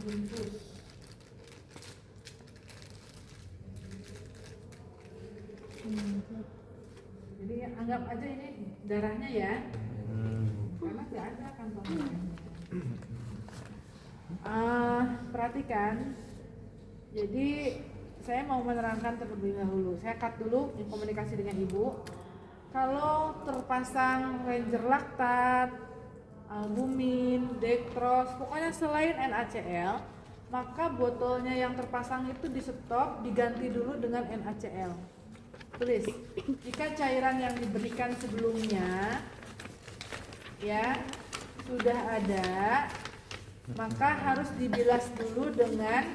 infus. Jadi anggap aja ini darahnya ya, karena tidak ada kantong darahnya. Perhatikan, jadi saya mau menerangkan terlebih dahulu. Saya cut dulu komunikasi dengan ibu. Kalau terpasang Ranger Lactate, albumin, dextrose, pokoknya selain NaCl, maka botolnya yang terpasang itu di stop, diganti dulu dengan NaCl. Tulis, jika cairan yang diberikan sebelumnya ya sudah ada, maka harus dibilas dulu dengan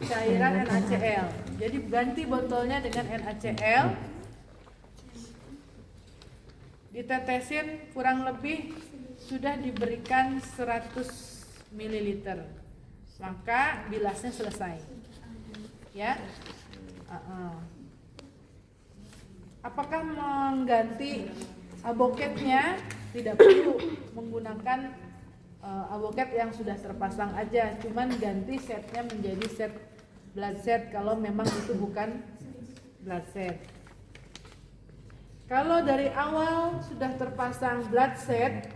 cairan NaCl. Jadi ganti botolnya dengan NaCl, ditetesin kurang lebih sudah diberikan 100 ml, maka bilasnya selesai ya. Apakah mengganti aboketnya? Tidak perlu menggunakan aboket yang sudah terpasang aja, cuman ganti setnya menjadi set blood set kalau memang itu bukan blood set. Kalau dari awal sudah terpasang blood set,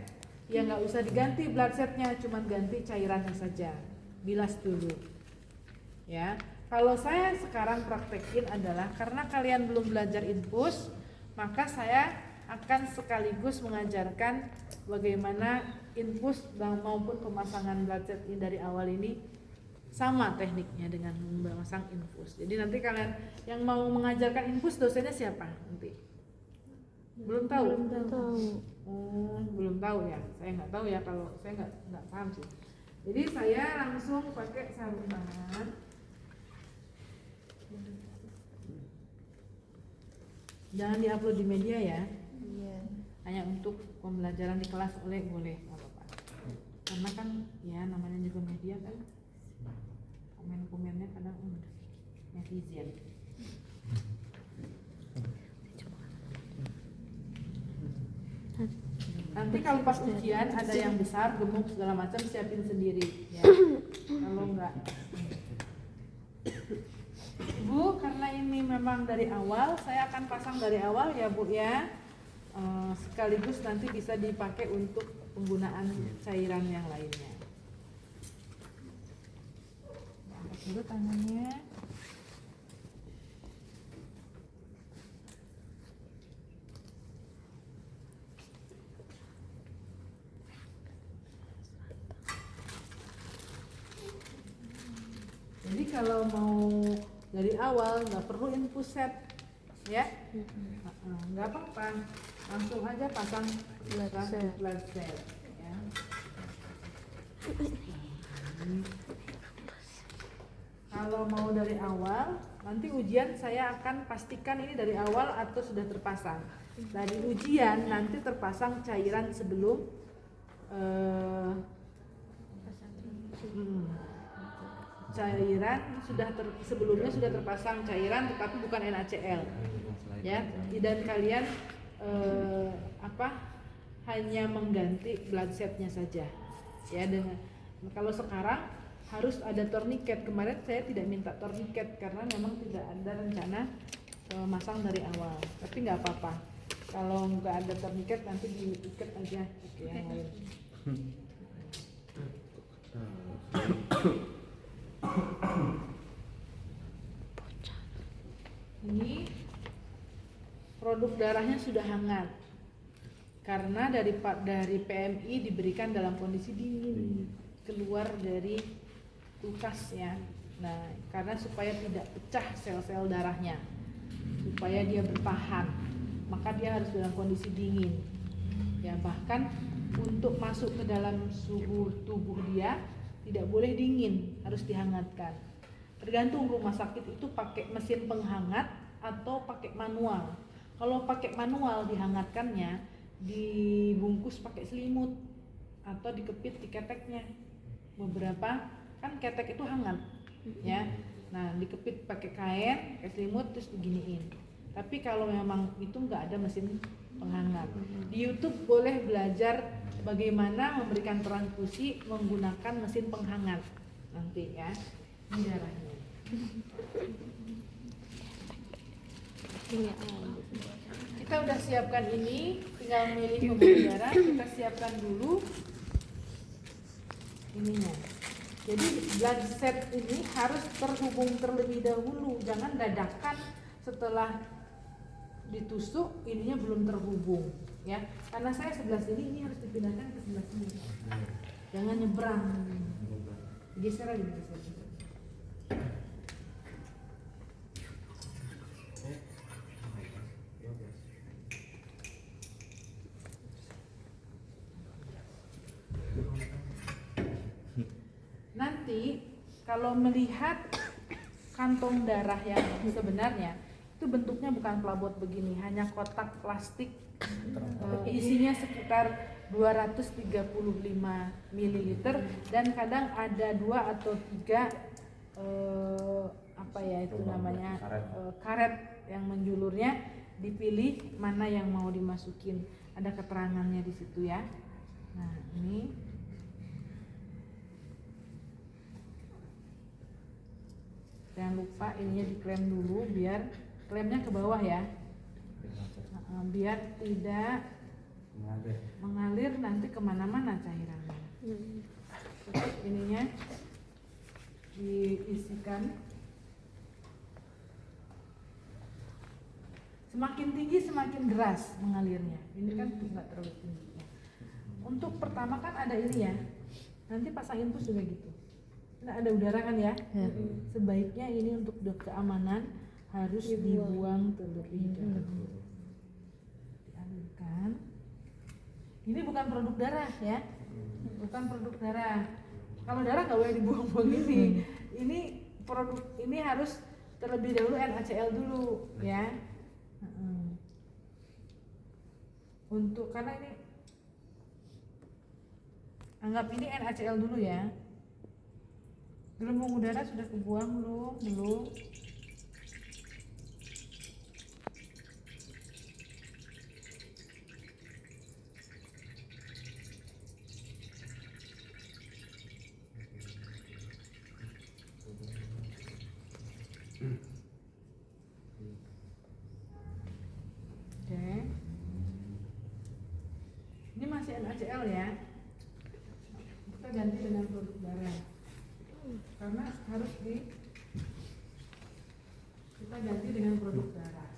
ya nggak usah diganti blood setnya, cuman ganti cairannya saja, bilas dulu ya. Kalau saya sekarang praktekin adalah karena kalian belum belajar infus, maka saya akan sekaligus mengajarkan bagaimana infus maupun pemasangan blood set ini dari awal ini sama tekniknya dengan memasang infus. Jadi nanti kalian yang mau mengajarkan infus dosennya siapa nanti? Belum tahu? Belum tahu. Belum tahu ya. Saya nggak tahu ya, kalau saya nggak paham sih. Jadi saya langsung pakai sarung tangan. Jangan diupload di media ya. Iya. Hanya untuk pembelajaran di kelas boleh, nggak apa-apa. Karena kan ya namanya juga media kan, komen-komennya kadang netizen. Nanti kalau pas ujian ada yang besar, gemuk segala macam, siapin sendiri ya. Kalau enggak, Bu, karena ini memang dari awal, saya akan pasang dari awal ya Bu ya. Sekaligus nanti bisa dipakai untuk penggunaan cairan yang lainnya. Angkat dulu tangannya. Jadi kalau mau dari awal nggak perlu infus set ya, nggak apa-apa, langsung aja pasang blood set ya. Kalau mau dari awal, nanti ujian saya akan pastikan ini dari awal atau sudah terpasang. Dari ujian nanti terpasang cairan sebelum cairan sebelumnya sudah terpasang cairan tetapi bukan NaCl ya, dan kalian hanya mengganti blood setnya saja ya. Dengan kalau sekarang harus ada tourniquet. Kemarin saya tidak minta tourniquet karena memang tidak ada rencana masang dari awal, tapi nggak apa-apa kalau nggak ada tourniquet, nanti diikat aja pakai yang lain. Ini produk darahnya sudah hangat karena dari PMI diberikan dalam kondisi dingin, keluar dari kulkas ya. Nah, karena supaya tidak pecah sel-sel darahnya, supaya dia bertahan, maka dia harus dalam kondisi dingin ya. Bahkan untuk masuk ke dalam suhu tubuh dia tidak boleh dingin, harus dihangatkan. Tergantung rumah sakit itu pakai mesin penghangat atau pakai manual. Kalau pakai manual dihangatkannya dibungkus pakai selimut atau dikepit di keteknya. Beberapa kan ketek itu hangat ya. Nah, dikepit pakai kain, pakai selimut terus diginiin. Tapi kalau memang itu nggak ada mesin penghangat. Di YouTube boleh belajar bagaimana memberikan transfusi menggunakan mesin penghangat nanti ya. Ini darahnya. Kita udah siapkan ini, tinggal milih pembuluh darah. Kita siapkan dulu ininya. Jadi blood set ini harus terhubung terlebih dahulu, jangan dadakan setelah ditusuk ininya belum terhubung ya. Karena saya sebelah sini, ini harus dipindahkan ke sebelah sini. Jangan nyebrang. Geser aja, geser. Nanti kalau melihat kantong darah yang sebenarnya itu bentuknya bukan pelabot begini, hanya kotak plastik isinya sekitar 235 ml dan kadang ada 2 atau 3 apa ya itu namanya karet yang menjulurnya, dipilih mana yang mau dimasukin, ada keterangannya di situ ya. Nah ini jangan lupa ininya diklem dulu, biar klemnya ke bawah ya, biar tidak mengalir nanti kemana-mana cairannya. Terus ininya diisikan, semakin tinggi semakin deras mengalirnya. Ini kan nggak terlalu tinggi. Untuk pertama kan ada ini ya, nanti pasang infus juga gitu. Nah, ada udara kan ya? Sebaiknya ini untuk keamanan harus dibuang terlebih dahulu. Dialirkan. Ini bukan produk darah ya, bukan produk darah. Kalau darah nggak boleh dibuang-buang ini. Ini produk ini harus terlebih dahulu NaCl dulu ya. Untuk karena ini anggap ini NaCl dulu ya. Gelembung udara sudah kebuang belum? Oke. Ini masih NaCl ya. Kita ganti dengan produk darah. Karena harus kita ganti dengan produk darah.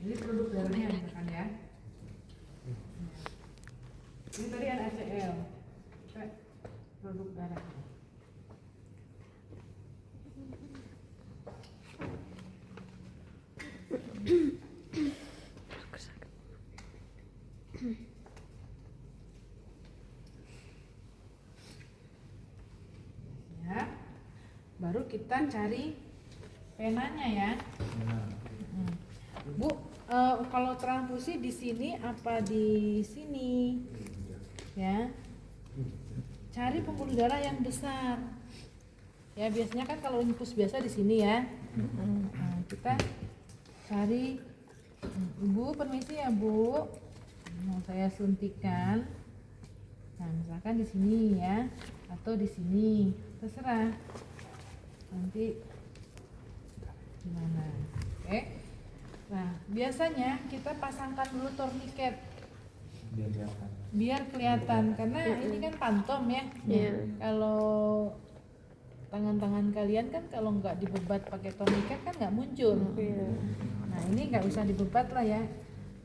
Ini produk darahnya misalkan ya. Ini tadi NaCl, kita produk darah. Baru kita cari penanya ya. Bu, kalau transfusi di sini apa di sini? Ya. Cari pembuluh darah yang besar. Ya, biasanya kan kalau infus biasa di sini ya. Nah, kita cari. Ibu, permisi ya, Bu. Mau saya suntikan. Nah, misalkan di sini ya, atau di sini, terserah. Nanti gimana? Oke. Nah, biasanya kita pasangkan dulu torniket biar kelihatan karena ini kan pantom ya. Kalau tangan-tangan kalian kan kalau nggak dibebat pakai torniket kan nggak muncul. Nah, ini nggak usah dibebat lah ya,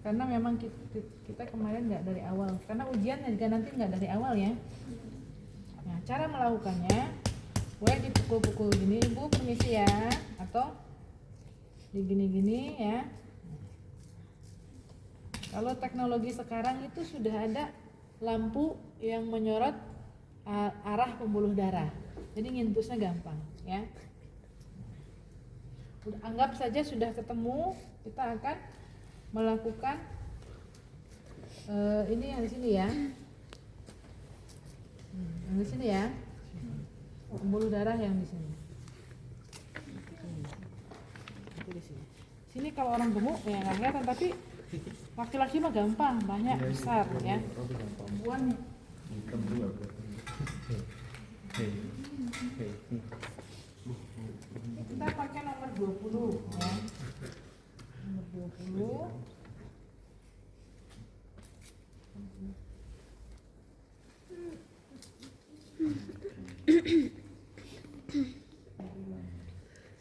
karena memang kita kemarin nggak dari awal, karena ujian juga nanti nggak dari awal ya. Nah, cara melakukannya boleh dipukul-pukul gini, Ibu permisi ya, atau digini-gini ya. Kalau teknologi sekarang itu sudah ada lampu yang menyorot arah pembuluh darah, jadi ngintusnya gampang ya. Anggap saja sudah ketemu, kita akan melakukan ini yang di sini ya, yang di sini ya. Pembuluh darah yang di sini. tuh di sini. Sini kalau orang gemuk ya nggak kelihatan, tapi laki-laki mah gampang, banyak besar ya. Perempuan kita pakai nomor 20 ya. Nomor 20.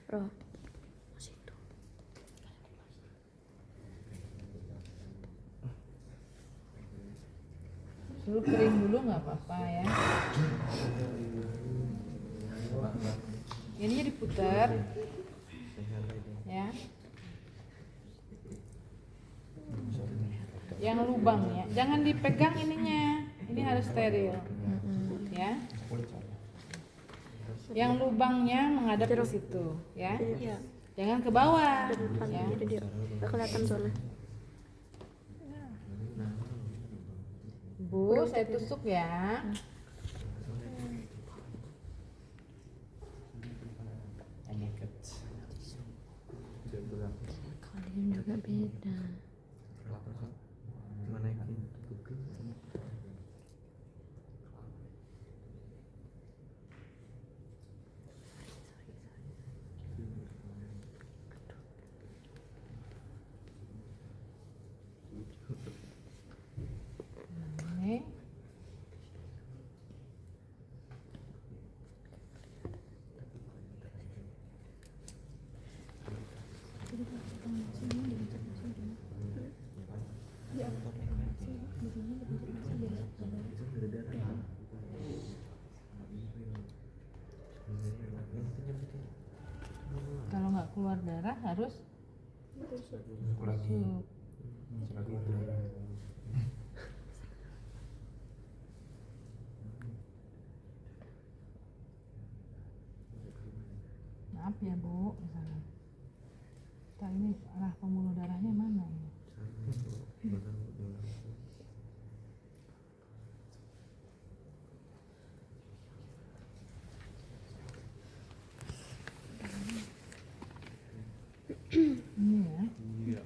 Bro, situ. Suruh kering dulu nggak apa-apa ya. Ininya diputar ya. Yang lubang ya, jangan dipegang ininya. Ini harus steril ya. Yang lubangnya menghadap ke situ ya. Iya. Jangan ke bawah Depan ya. gitu dia. Nggak kelihatan soalnya. Bu, saya tusuk ya. Kalian juga beda. Ini. Kalau nggak keluar darah harus tusuk. Maaf ya Bu, misalnya. Kita ini arah pembuluh darahnya mana ini? Ini ya.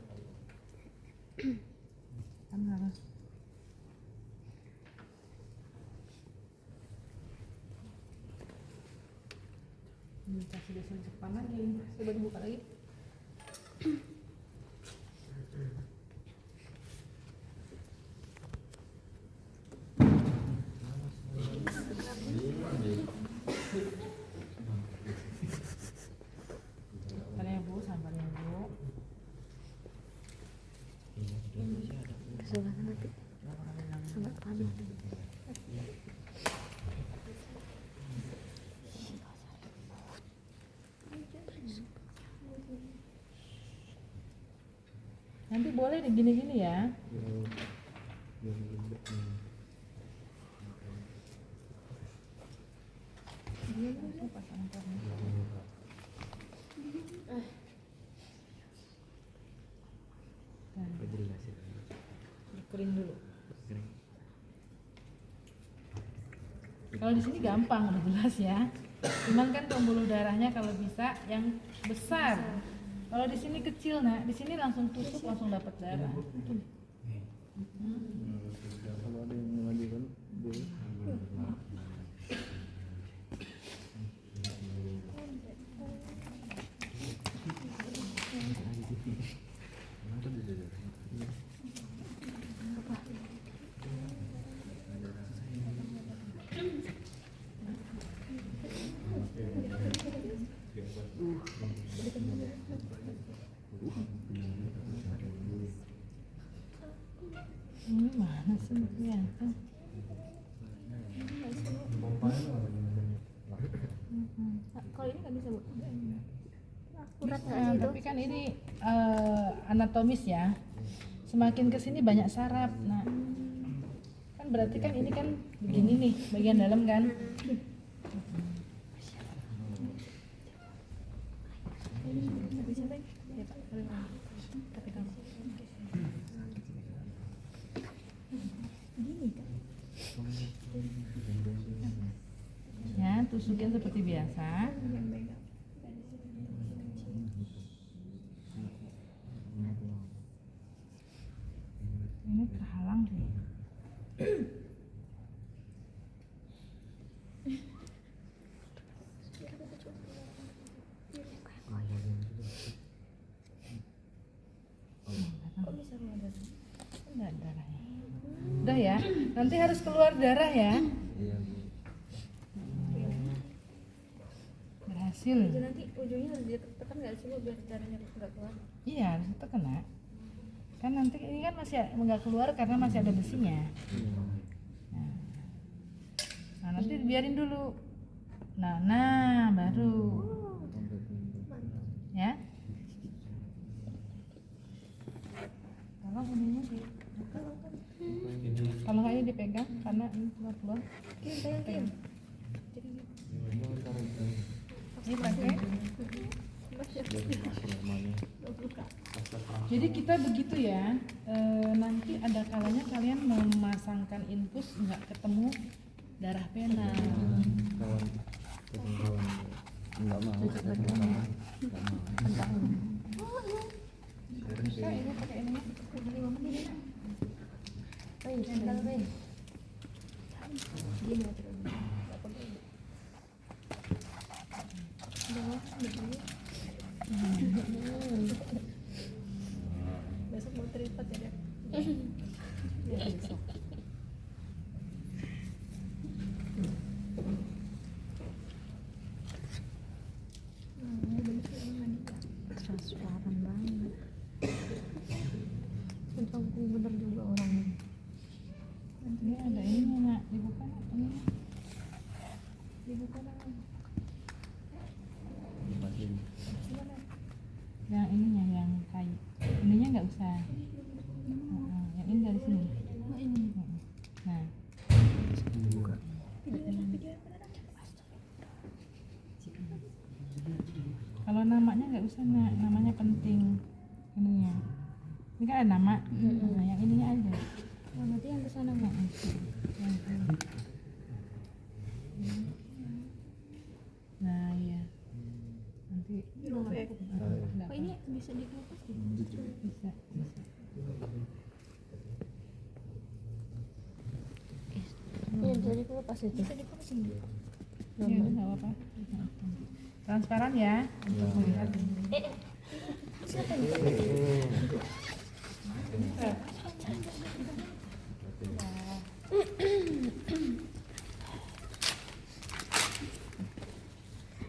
Kan harus dikasih desinfektan lagi. Coba dibuka lagi. Sabar ya Bu, sabar ya Bu. Sebelah nanti. Sampai panik. Nanti boleh digini-gini ya. Kering dulu. Kalau di sini gampang, udah jelas ya. Cuman kan pembuluh darahnya kalau bisa yang besar. Kalau di sini kecil, nah di sini langsung tusuk langsung dapat darah. Kalau ada yang mengajukan boleh. Ini mana sih ternyata? Kalau ini nggak bisa Bu. Akurat nggak sih itu? Tapi kan ini anatomis ya. Semakin kesini banyak saraf. Nah, kan berarti kan ini kan begini nih bagian dalam kan. Ya, tusukin seperti biasa. ini kehalang sih. Kok bisa keluar darah? Enggak ada darahnya. Udah ya, nanti harus keluar darah ya. Iya Bu. Berhasil. Jadi nanti ujungnya harus ditekan nggak sih Bu biar darahnya nggak keluar? Iya, harus itu kena. Kan nanti ini kan masih nggak keluar karena masih ada besinya. Nah, nanti biarin dulu. Nah, baru. Ya. Tolong ininya di. Kalau nggak ini dipegang karena ini keluar. Kim, pegang Kim. Jadi Ini pakai. Jadi kita begitu ya. Nanti ada kalanya kalian memasangkan infus nggak ketemu darah pena. Kawan enggak mau. Bisa ini pakai ini. besok mau terikat ya Dek? Ya, besok. Transparan banget. Untung bener juga orangnya. Ini ada ininya nak, dibuka nak ini. Dibuka nak. Yang ininya yang kayu. Ininya nggak usah. Yang ini dari sini. Oh ini. Nah, kalau namanya nggak usah nak, namanya penting ininya. Ini kan ada nama. Nah, yang ininya aja. Oh, berarti yang kesana Bu. Yang ini. Nah, iya. Nanti nggak Oh ini bisa dikelupas gitu? bisa. Iya bisa dikelupas itu. Bisa dikelupas ini. Ya, nggak apa-apa. Transparan ya untuk melihat. Siapa ini?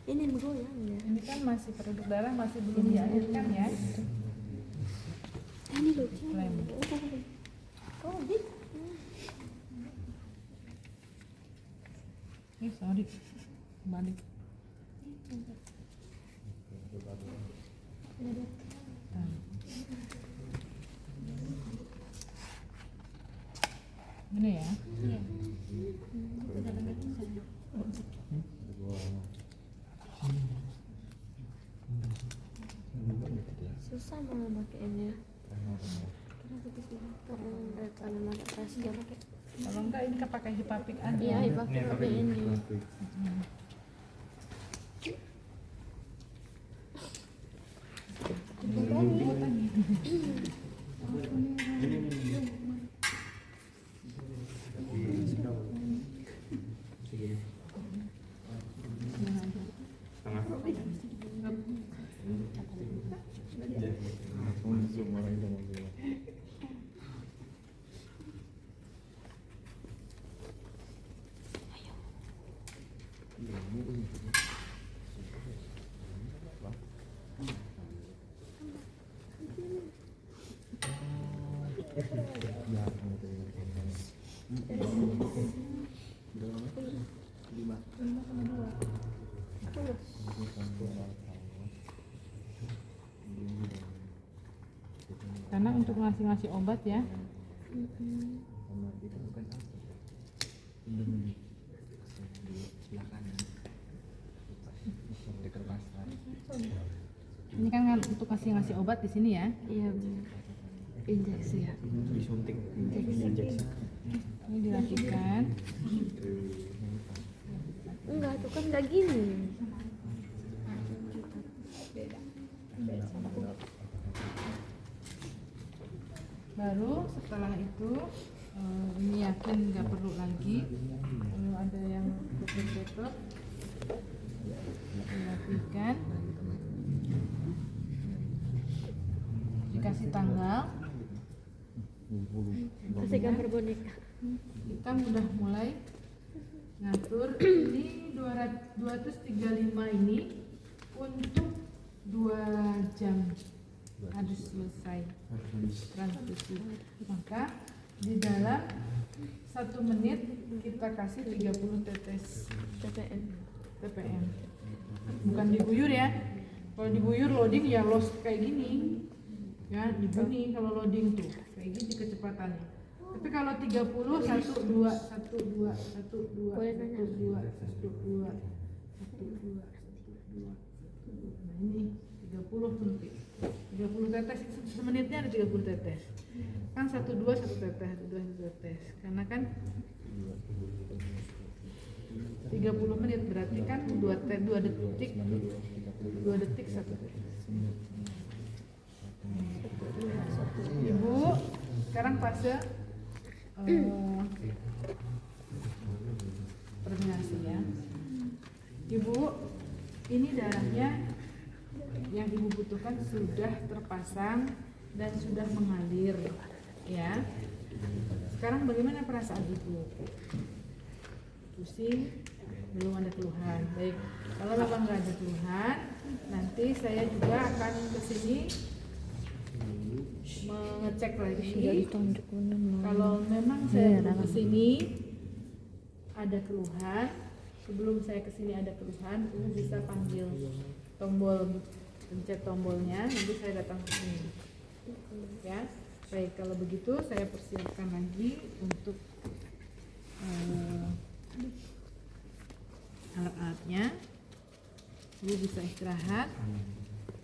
Ini bergoyang ya. Ini kan masih produk darah masih belum diakhirkan ya. Ini lucu. Lem. Oh, big. Sorry, balik. Ini ya. Iya. Susah malah pakainya. Kenapa sih? Karena daripada pakai tas dia pakai. Kalau enggak ini kan pakai hipapik aja. Iya, pakai ini. Karena untuk ngasih obat ya. Ini kan untuk ngasih obat di sini ya. Iya benar. Injeksi ya. Disuntik. Injeksi. Ini dilakukan. Enggak, itu kan enggak gini. Baru setelah itu ini yakin nggak perlu lagi. Kalau ada yang betul-betul dirapikan, dikasih tanggal, Kasih gambar boneka. kita udah mulai ngatur. Ini 235 ini untuk 2 jam harus selesai transfusi. Maka di dalam 1 menit kita kasih 30 tetes TPM. Bukan diguyur ya. Kalau diguyur loading ya loss kayak gini. Ya, digini kalau loading tuh kayak gini kecepatannya. Tapi kalau 30 1 2 1 2 1 2 1 2 1 2 1 2 Nah ini 30 nanti 30 tetes itu semenitnya ada 30 tetes kan 1 2 1 tetes 1 2 1 tetes karena kan 30 menit berarti kan 2 detik 2 detik 1 tetes. Ibu sekarang fase pregnancy ya. Ibu ini darahnya yang ibu butuhkan sudah terpasang dan sudah mengalir ya. Sekarang bagaimana perasaan ibu? Pusing? Belum ada keluhan. Baik, kalau memang nggak ada keluhan, nanti saya juga akan kesini mengecek lagi. Kalau memang saya belum kesini ada keluhan, sebelum saya kesini ada keluhan, ibu bisa panggil tombol, pencet tombolnya, nanti saya datang ke sini. Ya, baik, kalau begitu saya persiapkan lagi untuk alat-alatnya. Ibu bisa istirahat.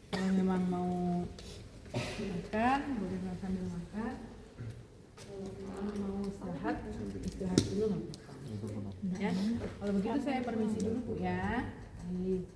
Kalau memang mau makan, boleh sambil makan. Kalau mau istirahat dulu nggak apa-apa. Ya, kalau begitu saya permisi dulu Bu ya. Baik.